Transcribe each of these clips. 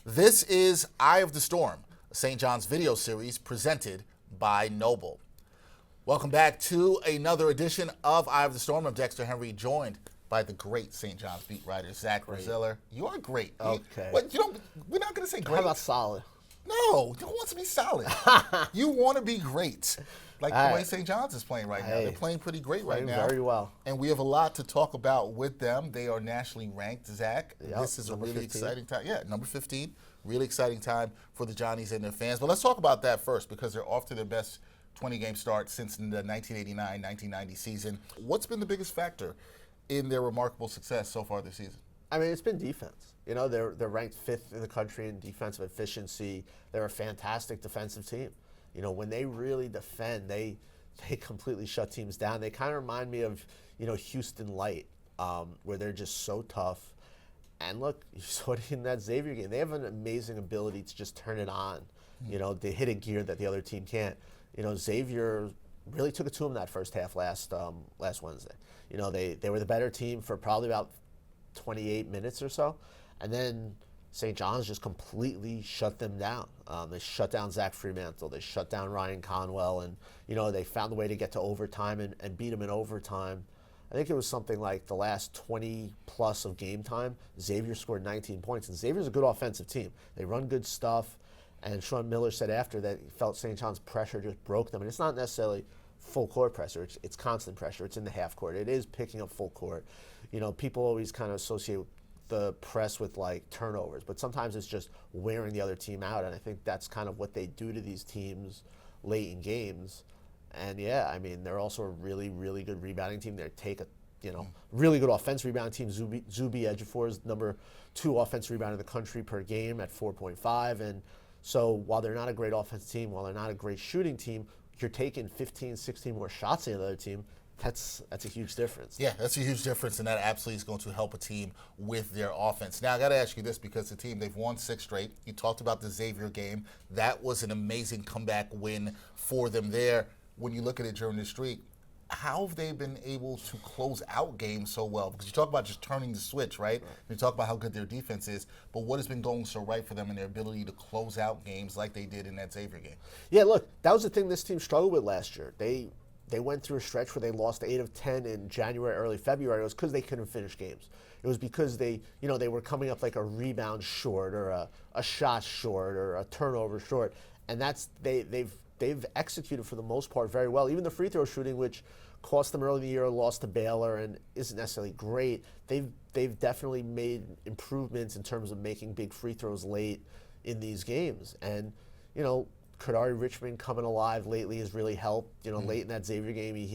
This is Eye of the Storm, a St. John's video series presented by NOBULL. Welcome back to another edition of Eye of the Storm. I'm Dexter Henry, joined by the great St. John's beat writer, Zach Braziller. You are great. Okay. We're not going to say great. How about solid? No, you don't want to be solid. You want to be great. Like the way St. John's is playing right now. They're playing pretty great right now. Very well. And we have a lot to talk about with them. They are nationally ranked, Zach. Yep, This is a really 15. exciting time. Yeah, number 15. Really exciting time for the Johnnies and their fans. But let's talk about that first because they're off to their best 20-game start since the 1989-1990 season. What's been the biggest factor in their remarkable success so far this season? I mean, it's been defense. You know, they're ranked 5th in the country in defensive efficiency. They're a fantastic defensive team. You know, when they really defend, they completely shut teams down. They kind of remind me of, Houston Light, where they're just so tough. And look, you saw it in that Xavier game. They have an amazing ability to just turn it on. You know, they hit a gear that the other team can't. You know, Xavier really took it to them that first half last Wednesday. You know, they were the better team for probably about 28 minutes or so. And then St. John's just completely shut them down. They shut down Zach Fremantle. They shut down Ryan Conwell. And, they found a way to get to overtime and beat them in overtime. I think it was something like the last 20-plus of game time, Xavier scored 19 points. And Xavier's a good offensive team. They run good stuff. And Sean Miller said after that he felt St. John's pressure just broke them. And it's not necessarily full court pressure. It's constant pressure. It's in the half court. It is picking up full court. People always kind of associate the press with like turnovers, but sometimes it's just wearing the other team out, and I think that's kind of what they do to these teams late in games. And yeah, I mean, they're also a really, really good rebounding team. They take a really good offensive rebounding team. Zuby Ejiofor is number 2 offensive rebounder in the country per game at 4.5. And so while they're not a great offensive team, while they're not a great shooting team, you're taking 15, 16 more shots than the other team. That's a huge difference. Yeah, that's a huge difference, and that absolutely is going to help a team with their offense. Now, I got to ask you this because the team, they've won 6 straight. You talked about the Xavier game. That was an amazing comeback win for them there. When you look at it during the streak, how have they been able to close out games so well? Because you talk about just turning the switch, right? You talk about how good their defense is, but what has been going so right for them in their ability to close out games like they did in that Xavier game? Yeah, look, that was the thing this team struggled with last year. They went through a stretch where they lost 8 of 10 in January, early February. It was because they couldn't finish games. It was because they were coming up like a rebound short or a shot short or a turnover short, and they've executed for the most part very well. Even the free throw shooting, which cost them early in the year, lost to Baylor and isn't necessarily great. They've definitely made improvements in terms of making big free throws late in these games, and Kadary Richmond coming alive lately has really helped. Late in that Xavier game, he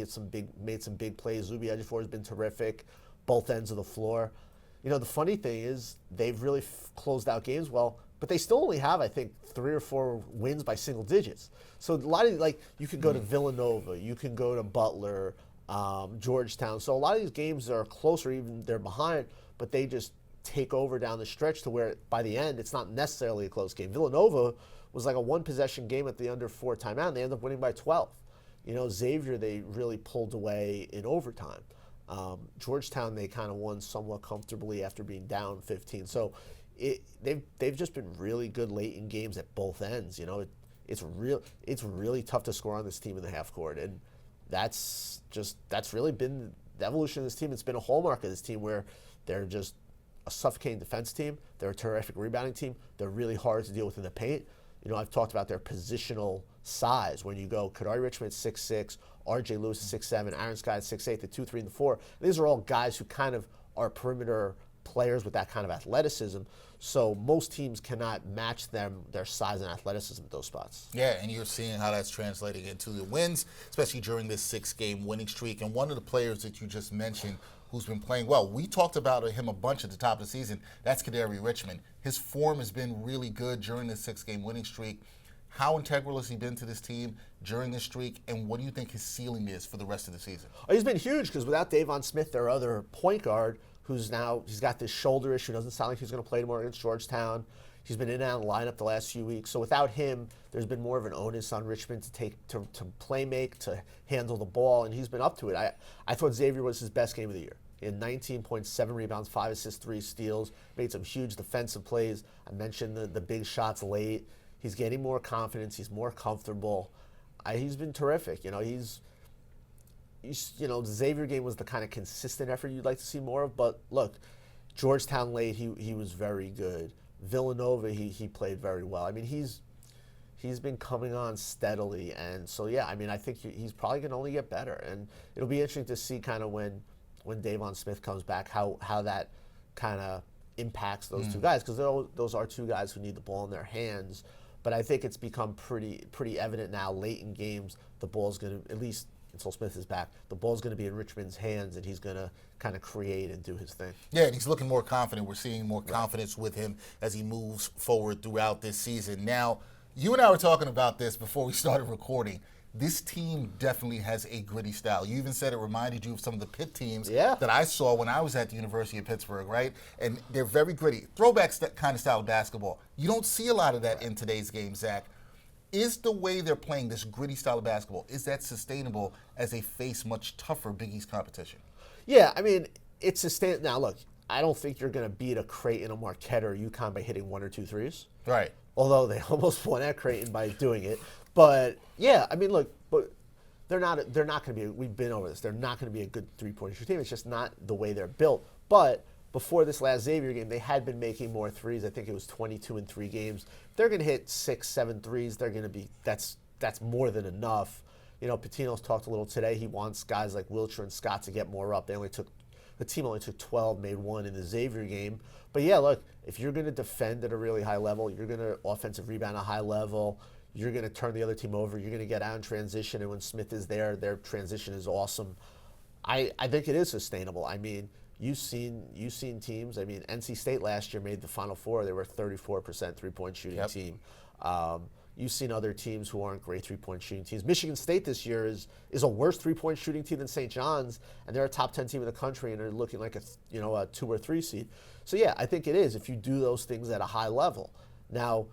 made some big plays. Zuby Ejiofor has been terrific, both ends of the floor. The funny thing is they've really closed out games well, but they still only have, I think, 3 or 4 wins by single digits. So a lot of you can go to Villanova, you can go to Butler, Georgetown. So a lot of these games are closer, even they're behind, but they just take over down the stretch to where by the end it's not necessarily a close game. Villanova was like a 1-possession game at the under 4 timeout, and they ended up winning by 12. Xavier, they really pulled away in overtime. Georgetown, they kind of won somewhat comfortably after being down 15. So they've just been really good late in games at both ends. It's really tough to score on this team in the half court, and that's really been the evolution of this team. It's been a hallmark of this team where they're just a suffocating defense team. They're a terrific rebounding team. They're really hard to deal with in the paint. I've talked about their positional size. When you go, Kadary Richmond 6'6", R.J. Lewis 6'7", Aaron Scott 6'8", the 2, 3, and the 4. These are all guys who kind of are perimeter players with that kind of athleticism. So most teams cannot match their size and athleticism at those spots. Yeah, and you're seeing how that's translating into the wins, especially during this 6-game winning streak. And one of the players that you just mentioned who's been playing well, we talked about him a bunch at the top of the season, that's Kadary Richmond. His form has been really good during this 6-game winning streak. How integral has he been to this team during this streak, and what do you think his ceiling is for the rest of the season? Oh, he's been huge because without Davon Smith, their other point guard, he's got this shoulder issue, doesn't sound like he's going to play tomorrow against Georgetown. He's been in and out of the lineup the last few weeks. So without him, there's been more of an onus on Richmond to play make, to handle the ball, and he's been up to it. I thought Xavier was his best game of the year. in 19.7 rebounds, 5 assists, 3 steals, made some huge defensive plays. I mentioned the big shots late. He's getting more confidence. He's more comfortable. He's been terrific. The Xavier game was the kind of consistent effort you'd like to see more of. But look, Georgetown late, he was very good. Villanova, he played very well. I mean, he's been coming on steadily, and so yeah, I mean, I think he's probably going to only get better, and it'll be interesting to see kind of when Davon Smith comes back, how that kind of impacts those two guys, because those are two guys who need the ball in their hands. But I think it's become pretty evident now, late in games, the ball's going to, at least until Smith is back, the ball's going to be in Richmond's hands, and he's going to kind of create and do his thing. Yeah, and he's looking more confident. We're seeing more confidence with him as he moves forward throughout this season. Now, you and I were talking about this before we started recording. This team definitely has a gritty style. You even said it reminded you of some of the Pitt teams that I saw when I was at the University of Pittsburgh, right? And they're very gritty. Throwbacks, that kind of style of basketball. You don't see a lot of that in today's game, Zach. Is the way they're playing this gritty style of basketball, is that sustainable as they face much tougher Big East competition? Yeah, I mean, it's sustainable. Now, look, I don't think you're going to beat a Creighton, a Marquette, or UConn by hitting 1 or 2 threes. Right. Although they almost won at Creighton by doing it. But yeah, I mean, look, but they're not going to be, we've been over this, they're not going to be a good three-point shooting team. It's just not the way they're built. But before this last Xavier game, they had been making more threes. I think it was 22 in 3 games. They're going to hit 6, 7 threes. They're going to be, that's more than enough. Pitino's talked a little today. He wants guys like Wilcher and Scott to get more up. The team only took 12, made 1 in the Xavier game. But yeah, look, if you're going to defend at a really high level, you're going to offensive rebound at a high level, you're going to turn the other team over, you're going to get out in transition, and when Smith is there, their transition is awesome. I think it is sustainable. I mean, you've seen teams. I mean, NC State last year made the Final Four. They were a 34% three-point shooting team. You've seen other teams who aren't great three-point shooting teams. Michigan State this year is a worse three-point shooting team than St. John's, and they're a top 10 team in the country, and they're looking like a 2 or 3 seed. So yeah, I think it is if you do those things at a high level. Now,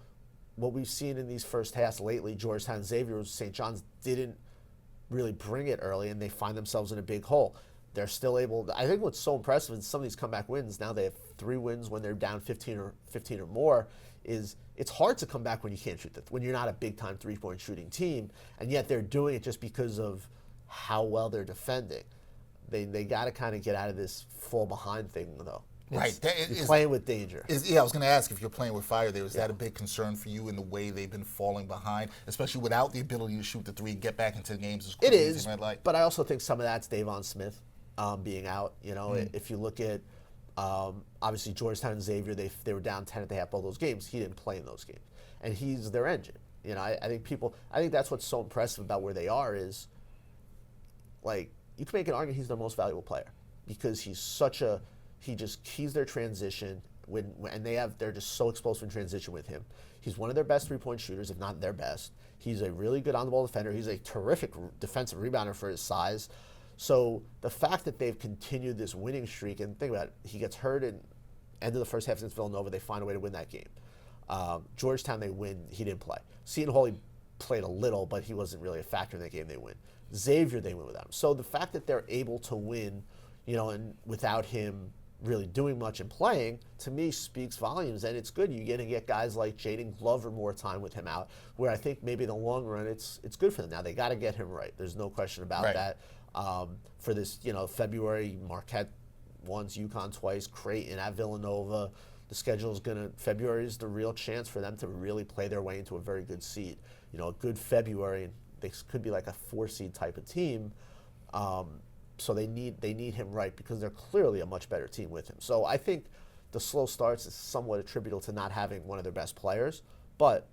what we've seen in these first halves lately, Georgetown, Xavier, St. John's didn't really bring it early, and they find themselves in a big hole. They're still able. I think what's so impressive is some of these comeback wins. Now they have 3 wins when they're down 15 or more. Is it's hard to come back when you can't shoot when you're not a big time 3-point shooting team, and yet they're doing it just because of how well they're defending. They got to kind of get out of this fall behind thing though. Right. You're playing with danger. I was going to ask if you're playing with fire there. Is that a big concern for you in the way they've been falling behind, especially without the ability to shoot the 3 and get back into the games as quickly as they might like? But I also think some of that's Davon Smith being out. If you look at obviously Georgetown and Xavier, they were down 10 at the half all those games. He didn't play in those games, and he's their engine. I think that's what's so impressive about where they are is, like, you can make an argument he's their most valuable player because he's their transition they're just so explosive in transition with him. He's one of their best 3-point shooters, if not their best. He's a really good on-the-ball defender. He's a terrific defensive rebounder for his size. So the fact that they've continued this winning streak, and think about it, he gets hurt in end of the first half against Villanova, they find a way to win that game. Georgetown, they win, he didn't play. Seton Hall, he played a little, but he wasn't really a factor in that game, they win. Xavier, they win without him. So the fact that they're able to win, and without him really doing much and playing, to me speaks volumes, and it's good. You're going to get guys like Jaden Glover more time with him out, where I think maybe in the long run it's good for them. Now, they got to get him right. There's no question about that. For this, February, Marquette once, UConn twice, Creighton at Villanova. The schedule is February is the real chance for them to really play their way into a very good seed. A good February, and they could be like a 4-seed type of team. So they need him right because they're clearly a much better team with him. So I think the slow starts is somewhat attributable to not having one of their best players, but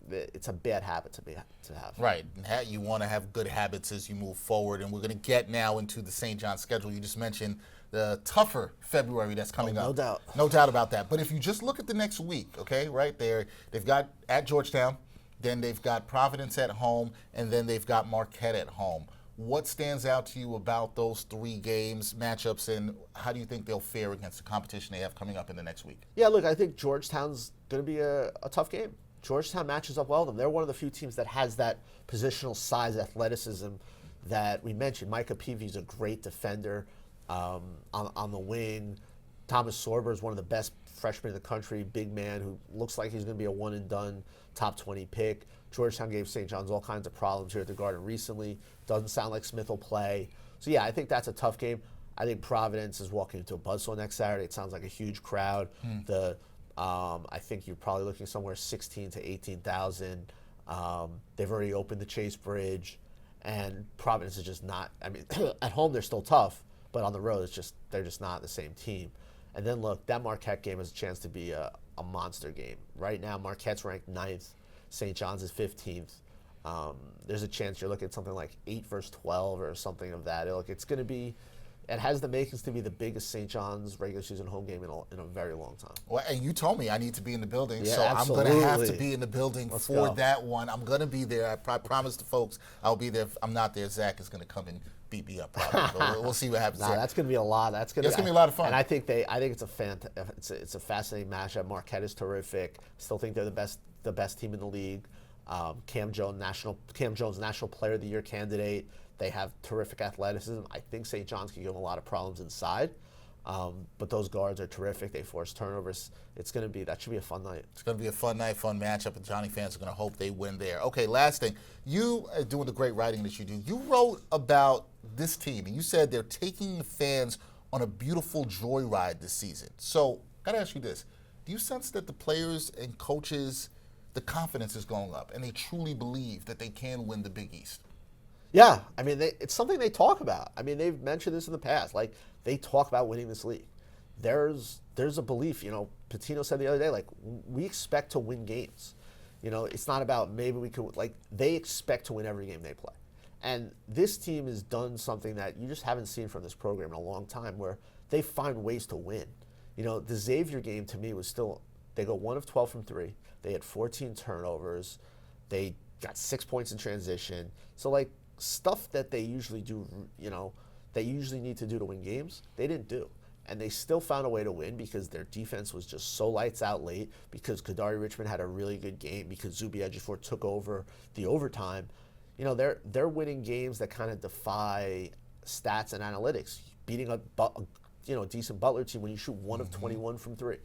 it's a bad habit to have. Right. You want to have good habits as you move forward, and we're going to get now into the St. John's schedule. You just mentioned the tougher February that's coming up. No doubt. No doubt about that. But if you just look at the next week, okay, right there, they've got at Georgetown, then they've got Providence at home, and then they've got Marquette at home. What stands out to you about those 3 games, matchups, and how do you think they'll fare against the competition they have coming up in the next week? Yeah, look, I think Georgetown's going to be a tough game. Georgetown matches up well with them. They're one of the few teams that has that positional size, athleticism that we mentioned. Micah Peavy's a great defender. on the wing. Thomas Sorber is one of the best freshmen in the country, big man who looks like he's going to be a one-and-done top 20 pick. Georgetown gave St. John's all kinds of problems here at the Garden recently. Doesn't sound like Smith will play. So, yeah, I think that's a tough game. I think Providence is walking into a buzzsaw next Saturday. It sounds like a huge crowd. I think you're probably looking somewhere 16 to 18,000. They've already opened the Chase Bridge, and Providence is just not. I mean, at home they're still tough, but on the road they're just not the same team. And then look, that Marquette game has a chance to be a monster game. Right now, Marquette's ranked 9th, St. John's is 15th. There's a chance you're looking at something like 8 versus 12 or something of that ilk. It's going to be. It has the makings to be the biggest St. John's regular season home game in a very long time. Well, and you told me I need to be in the building, yeah, so absolutely. I'm going to have to be in the building Let's for go. that one. I'm going to be there. I promised the folks I'll be there. If I'm not there, Zach is going to come and beat me up probably. But we'll see what happens there. That's going to be a lot. That's going to be a lot of fun. And I think it's a fascinating matchup. Marquette is terrific. Still think they're the best team in the league. Cam Jones, National Player of the Year candidate. They have terrific athleticism. I think St. John's can give them a lot of problems inside, but those guards are terrific. They force turnovers. That should be a fun night. It's going to be a fun night, fun matchup, and Johnny fans are going to hope they win there. Okay, last thing. You are doing the great writing that you do. You wrote about this team, and you said they're taking the fans on a beautiful joyride this season. So, got to ask you this. Do you sense that the players and coaches, the confidence is going up, and they truly believe that they can win the Big East? Yeah, I mean, it's something they talk about. I mean, they've mentioned this in the past. Like, they talk about winning this league. There's a belief, Pitino said the other day, like, we expect to win games. It's not about maybe we could, like, they expect to win every game they play. And this team has done something that you just haven't seen from this program in a long time, where they find ways to win. The Xavier game to me was still, they go 1 of 12 from 3. They had 14 turnovers. They got 6 points in transition. So, like, stuff that they usually do, they usually need to do to win games, they didn't do. And they still found a way to win because their defense was just so lights out late, because Kadary Richmond had a really good game, because Zuby Ejiofor took over the overtime. They're winning games that kind of defy stats and analytics. Beating a decent Butler team when you shoot 1 of 21 from 3.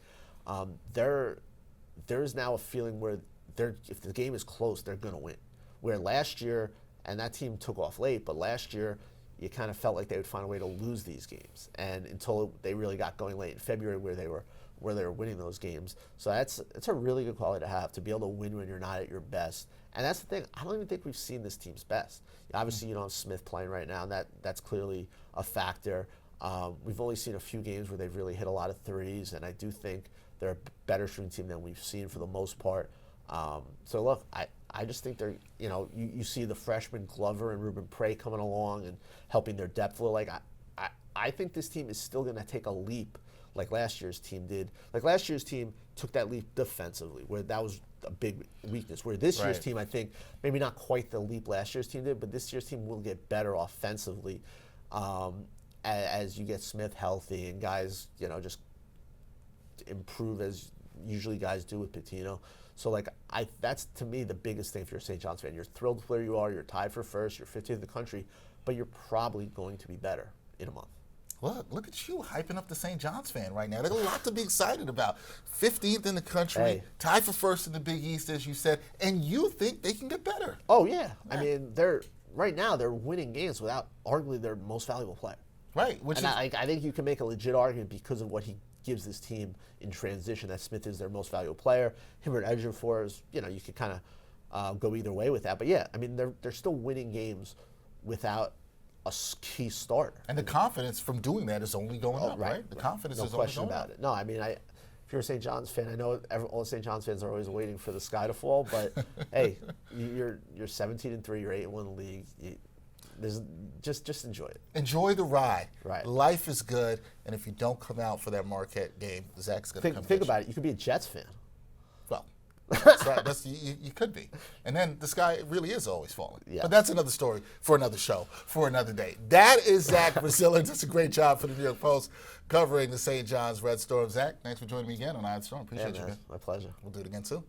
There's now a feeling where if the game is close, they're going to win. Where last year, and that team took off late, but last year you kind of felt like they would find a way to lose these games, and until they really got going late in February, where they were winning those games. So it's a really good quality to have, to be able to win when you're not at your best. And that's the thing. I don't even think we've seen this team's best. Obviously, you don't have Smith playing right now, and that's clearly a factor. We've only seen a few games where they've really hit a lot of threes, and I do think they're a better shooting team than we've seen for the most part. So look, I just think they're, you see the freshmen Glover and Ruben Prey coming along and helping their depth a little. Like, I think this team is still going to take a leap like last year's team did. Like, last year's team took that leap defensively, where that was a big weakness. Where this year's team, I think, maybe not quite the leap last year's team did, but this year's team will get better offensively as you get Smith healthy and guys, just improve as usually guys do with Pitino. So, like, that's, to me, the biggest thing if you're a St. John's fan. You're thrilled with where you are. You're tied for first. You're 15th in the country. But you're probably going to be better in a month. Look at you hyping up the St. John's fan right now. There's a lot to be excited about. 15th in the country, tied for first in the Big East, as you said, and you think they can get better. Oh, yeah. I mean, right now they're winning games without arguably their most valuable player. Right. I think you can make a legit argument because of what he gives this team in transition, that Smith is their most valuable player. Him or Ejiofor is, you could kind of go either way with that. But yeah, I mean, they're still winning games without a key starter. And the confidence from doing that is only going up, right? The confidence is only going up. No question about it. No, I mean, if you're a St. John's fan, I know all the St. John's fans are always waiting for the sky to fall, but hey, you're 17-3, you're 8-1 in the league. Just enjoy it. Enjoy the ride. Right. Life is good, and if you don't come out for that Marquette game, Zach's going to come. Think about it. You could be a Jets fan. Well, that's right. You could be, and then the sky really is always falling. Yeah. But that's another story for another show, for another day. That is Zach Brazilian. That's a great job for the New York Post covering the St. John's Red Storm. Zach, thanks for joining me again on Iron Storm. Appreciate you, man. My pleasure. We'll do it again soon.